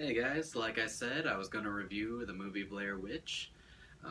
Hey guys, like I said, I was going to review the movie Blair Witch.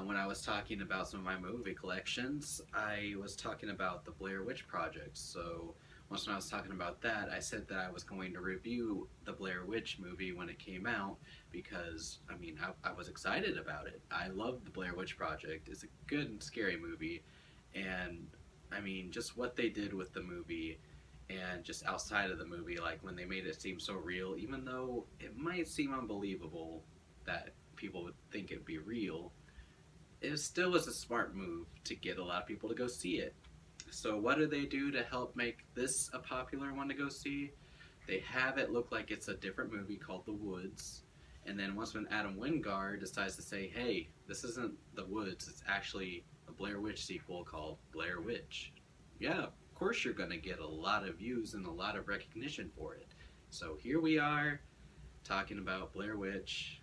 When I was talking about some of my movie collections, I was talking about the Blair Witch Project. So, once when I was talking about that, I said that I was going to review the Blair Witch movie when it came out because, I was excited about it. I love the Blair Witch Project. It's a good and scary movie. And, just what they did with the movie and just outside of the movie, like when they made it seem so real, even though it might seem unbelievable that people would think it'd be real, it still was a smart move to get a lot of people to go see it. So what do they do to help make this a popular one to go see? They have it look like it's a different movie called The Woods. And then once when Adam Wingard decides to say, hey, this isn't The Woods, it's actually a Blair Witch sequel called Blair Witch. Yeah, of course you're going to get a lot of views and a lot of recognition for it. So here we are talking about Blair Witch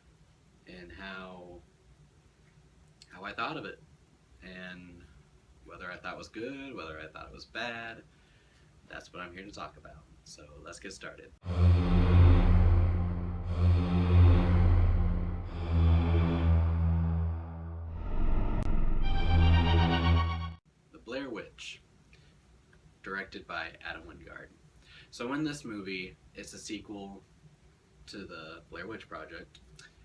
and how I thought of it and whether I thought it was good, whether I thought it was bad. That's what I'm here to talk about. So let's get started. The Blair Witch, directed by Adam Wingard. So in this movie, it's a sequel to the Blair Witch Project.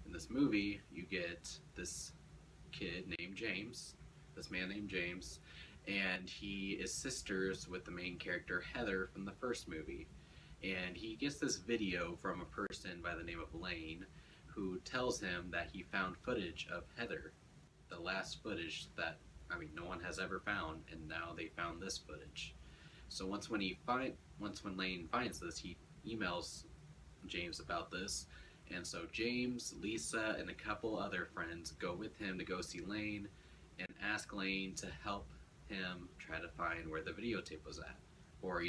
In this movie, you get this kid named James, this man named James, and he is sisters with the main character Heather from the first movie. And he gets this video from a person by the name of Lane who tells him that he found footage of Heather, the last footage that no one has ever found, and now they found this footage. So once when Lane finds this, he emails James about this, and so James, Lisa, and a couple other friends go with him to go see Lane and ask Lane to help him try to find where the videotape was at, or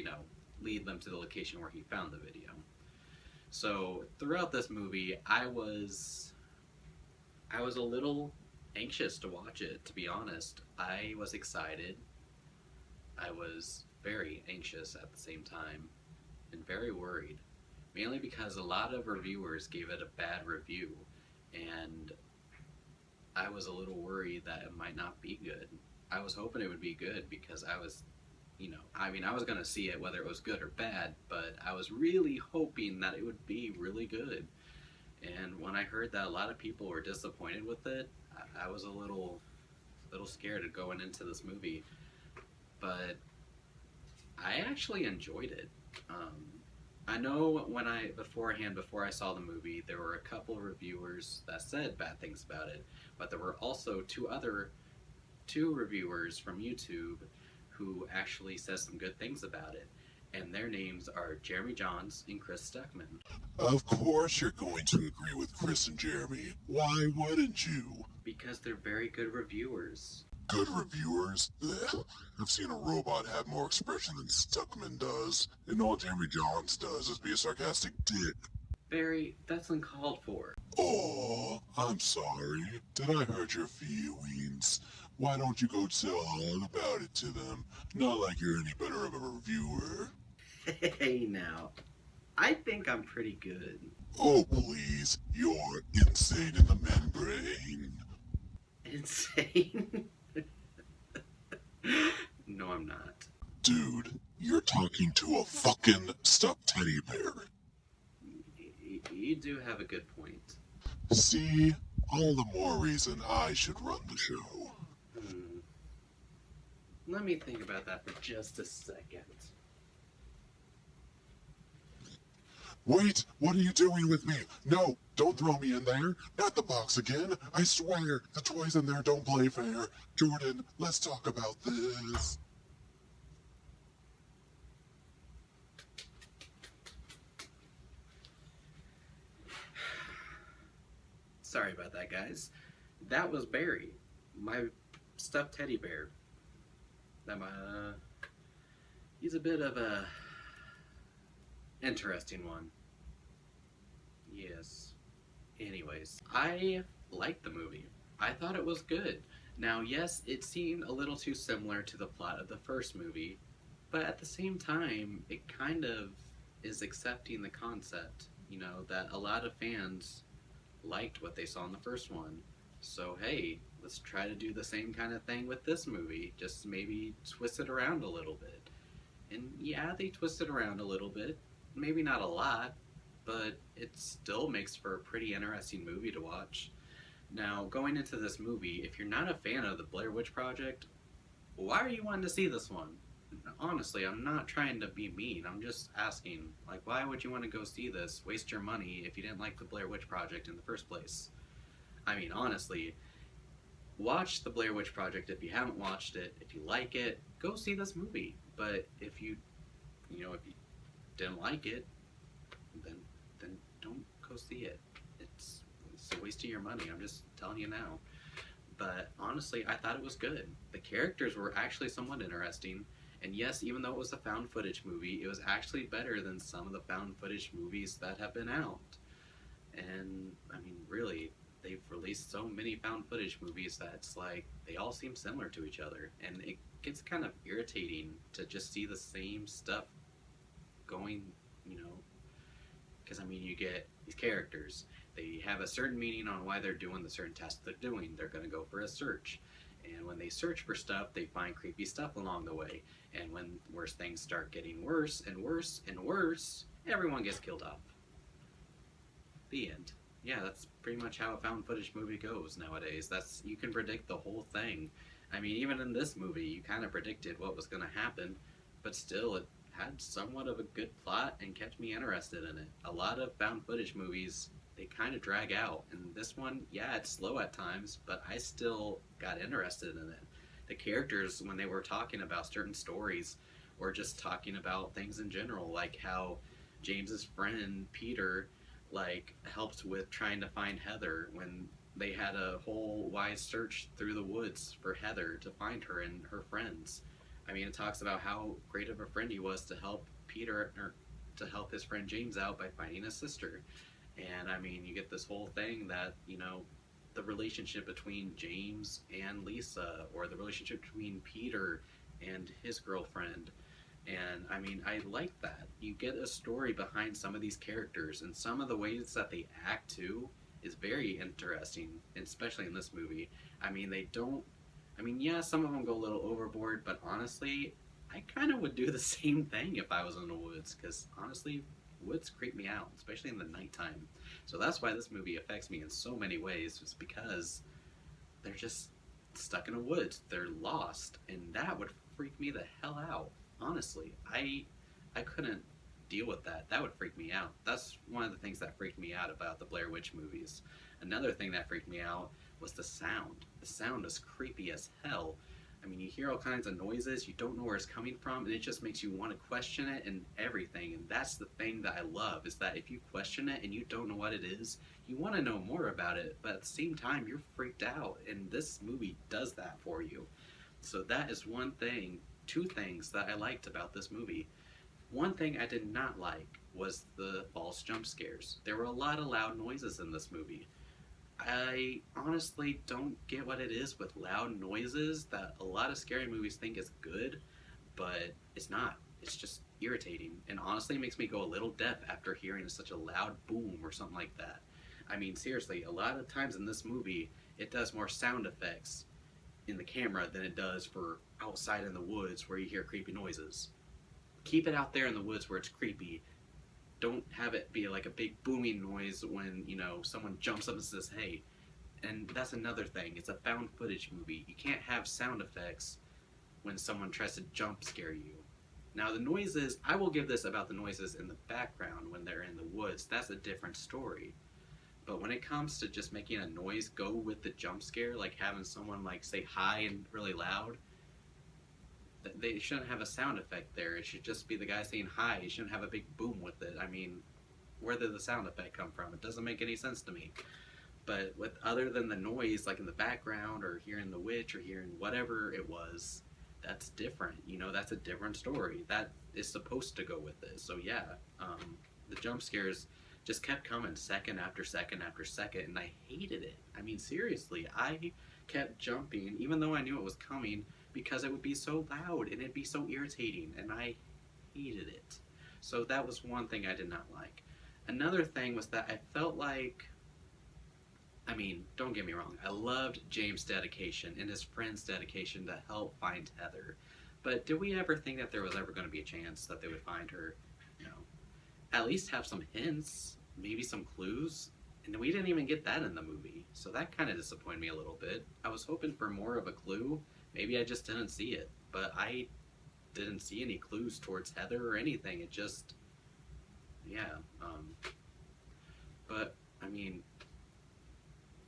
lead them to the location where he found the video. So throughout this movie, I was a little anxious to watch it, to be honest. I was excited. I was very anxious at the same time and very worried, mainly because a lot of reviewers gave it a bad review, and I was a little worried that it might not be good. I was hoping it would be good because I was going to see it whether it was good or bad, but I was really hoping that it would be really good. And when I heard that a lot of people were disappointed with it, I was a little scared of going into this movie. But I actually enjoyed it. I know before I saw the movie, there were a couple of reviewers that said bad things about it, but there were also two reviewers from YouTube who actually said some good things about it, and their names are Jeremy Johns and Chris Stuckman. Of course you're going to agree with Chris and Jeremy. Why wouldn't you? Because they're very good reviewers. Good reviewers? Ugh. I've seen a robot have more expression than Stuckman does, and all Jeremy Johns does is be a sarcastic dick. Barry, that's uncalled for. Oh, I'm sorry. Did I hurt your feelings? Why don't you go tell all about it to them? Not like you're any better of a reviewer. Hey now, I think I'm pretty good. Oh, please. You're insane in the membrane. Insane? No, I'm not. Dude, you're talking to a fucking stuffed teddy bear. You do have a good point. See? All the more reason I should run the show. Let me think about that for just a second. Wait, what are you doing with me? No, don't throw me in there. Not the box again. I swear, the toys in there don't play fair. Jordan, let's talk about this. Sorry about that, guys. That was Barry, my stuffed teddy bear. He's a bit of a interesting one. Yes. Anyways, I liked the movie. I thought it was good. Now, yes, it seemed a little too similar to the plot of the first movie, but at the same time, it kind of is accepting the concept that a lot of fans liked what they saw in the first one. So, hey, let's try to do the same kind of thing with this movie. Just maybe twist it around a little bit. And yeah, they twist it around a little bit. Maybe not a lot, but it still makes for a pretty interesting movie to watch. Now, going into this movie, if you're not a fan of the Blair Witch Project, why are you wanting to see this one? Honestly, I'm not trying to be mean. I'm just asking, like, why would you want to go see this, waste your money if you didn't like the Blair Witch Project in the first place? I mean, honestly, watch the Blair Witch Project if you haven't watched it. If you like it, go see this movie. But if you didn't like it, then don't go see it. It's a waste of your money. I'm just telling you now. But honestly, I thought it was good. The characters were actually somewhat interesting. And yes, even though it was a found footage movie, it was actually better than some of the found footage movies that have been out. And I mean, really, they've released so many found footage movies that it's like they all seem similar to each other. And it gets kind of irritating to just see the same stuff going, because I mean, you get these characters. They have a certain meaning on why they're doing the certain task they're doing. They're going to go for a search. And when they search for stuff, they find creepy stuff along the way. And when worse things start getting worse and worse and worse, everyone gets killed off. The end. Yeah, that's pretty much how a found footage movie goes nowadays. You can predict the whole thing. I mean, even in this movie, you kind of predicted what was going to happen, but still, it had somewhat of a good plot and kept me interested in it. A lot of found footage movies, they kind of drag out, and this one, yeah, it's slow at times, but I still got interested in it. The characters, when they were talking about certain stories, or just talking about things in general, like how James's friend Peter helped with trying to find Heather when they had a whole wide search through the woods for Heather to find her and her friends. I mean, it talks about how great of a friend he was to help Peter, or to help his friend James out by finding his sister. And I mean, you get this whole thing that, the relationship between James and Lisa, or the relationship between Peter and his girlfriend. And I mean, I like that. You get a story behind some of these characters, and some of the ways that they act too is very interesting, especially in this movie. I mean, yeah, some of them go a little overboard, but honestly, I kind of would do the same thing if I was in the woods, because honestly, woods creep me out, especially in the nighttime. So that's why this movie affects me in so many ways, is because they're just stuck in a woods. They're lost, and that would freak me the hell out. Honestly, I couldn't deal with that. That would freak me out. That's one of the things that freaked me out about the Blair Witch movies. Another thing that freaked me out was the sound. The sound is creepy as hell. I mean, you hear all kinds of noises, you don't know where it's coming from, and it just makes you want to question it and everything. And that's the thing that I love, is that if you question it and you don't know what it is, you want to know more about it, but at the same time, you're freaked out, and this movie does that for you. So that is two things that I liked about this movie. One thing I did not like was the false jump scares. There were a lot of loud noises in this movie. I honestly don't get what it is with loud noises that a lot of scary movies think is good, but it's not. It's just irritating, and honestly it makes me go a little deaf after hearing such a loud boom or something like that. I mean, seriously, a lot of times in this movie, it does more sound effects in the camera than it does for outside in the woods where you hear creepy noises. Keep it out there in the woods where it's creepy. Don't have it be like a big booming noise when, someone jumps up and says, hey. And that's another thing. It's a found footage movie. You can't have sound effects when someone tries to jump scare you. Now, the noises, I will give this about the noises in the background when they're in the woods. That's a different story. But when it comes to just making a noise go with the jump scare, like having someone say hi and really loud, they shouldn't have a sound effect there. It should just be the guy saying hi. You shouldn't have a big boom with it. I mean, where did the sound effect come from? It doesn't make any sense to me. But other than the noise, like in the background, or hearing the witch, or hearing whatever it was, that's different. That's a different story. That is supposed to go with it. So yeah, the jump scares just kept coming second after second after second, and I hated it. I mean, seriously, I kept jumping, even though I knew it was coming, because it would be so loud, and it'd be so irritating, and I hated it. So that was one thing I did not like. Another thing was that I felt like, I mean, don't get me wrong, I loved James' dedication and his friend's dedication to help find Heather. But did we ever think that there was ever going to be a chance that they would find her? You know, at least have some hints, maybe some clues. And we didn't even get that in the movie. So that kind of disappointed me a little bit. I was hoping for more of a clue. Maybe I just didn't see it. But I didn't see any clues towards Heather or anything. It just, yeah. But, I mean,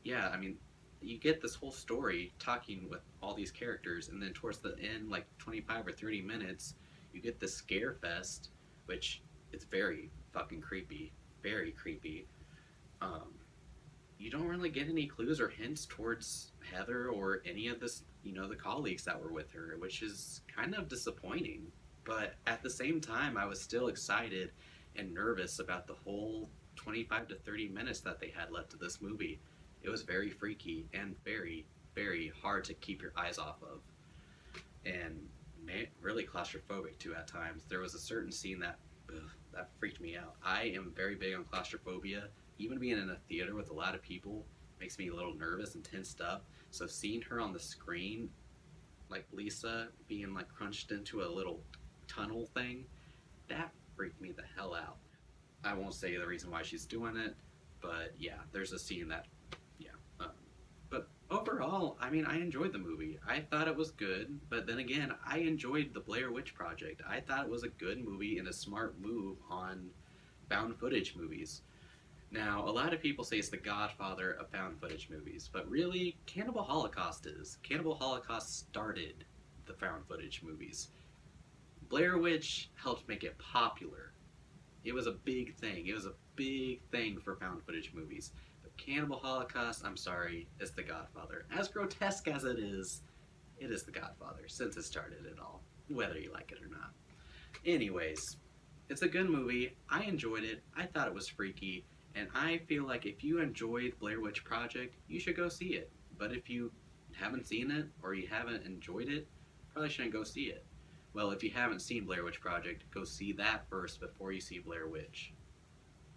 yeah, I mean, you get this whole story talking with all these characters, and then towards the end, like 25 or 30 minutes, you get this scare fest, which it's very fucking creepy, very creepy. Um, you don't really get any clues or hints towards Heather or any of this, the colleagues that were with her, which is kind of disappointing. But at the same time, I was still excited and nervous about the whole 25 to 30 minutes that they had left of this movie. It was very freaky and very, very hard to keep your eyes off of. And really claustrophobic too at times. There was a certain scene that freaked me out. I am very big on claustrophobia. Even being in a theater with a lot of people makes me a little nervous and tensed up. So seeing her on the screen, like Lisa being like crunched into a little tunnel thing, that freaked me the hell out. I won't say the reason why she's doing it, but yeah, there's a scene that, yeah. But overall, I mean, I enjoyed the movie. I thought it was good, but then again, I enjoyed the Blair Witch Project. I thought it was a good movie and a smart move on found footage movies. Now, a lot of people say it's the godfather of found footage movies, but really, Cannibal Holocaust is. Cannibal Holocaust started the found footage movies. Blair Witch helped make it popular. It was a big thing. It was a big thing for found footage movies. But Cannibal Holocaust, I'm sorry, is the godfather. As grotesque as it is the godfather since it started it all, whether you like it or not. Anyways, it's a good movie. I enjoyed it. I thought it was freaky. And I feel like if you enjoyed Blair Witch Project, you should go see it. But if you haven't seen it or you haven't enjoyed it, probably shouldn't go see it. Well, if you haven't seen Blair Witch Project, go see that first before you see Blair Witch.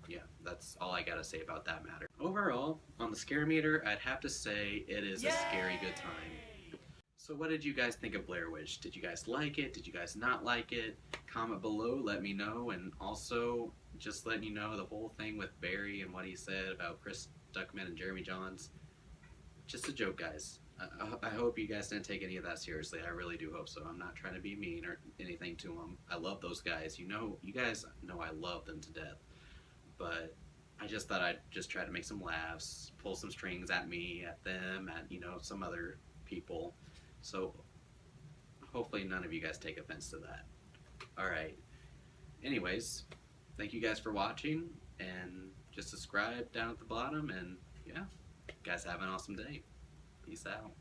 Yeah, that's all I gotta say about that matter. Overall, on the scare meter, I'd have to say it is a scary good time. So what did you guys think of Blair Witch? Did you guys like it? Did you guys not like it? Comment below, let me know, and also just letting you know the whole thing with Beary and what he said about Chris Duckman and Jeremy Johns. Just a joke, guys. I hope you guys didn't take any of that seriously. I really do hope so. I'm not trying to be mean or anything to them. I love those guys. You guys know I love them to death. But I just thought I'd just try to make some laughs, pull some strings at me, at them, at, some other people. So hopefully none of you guys take offense to that. Alright. Anyways, thank you guys for watching, and just subscribe down at the bottom, and yeah, you guys have an awesome day. Peace out.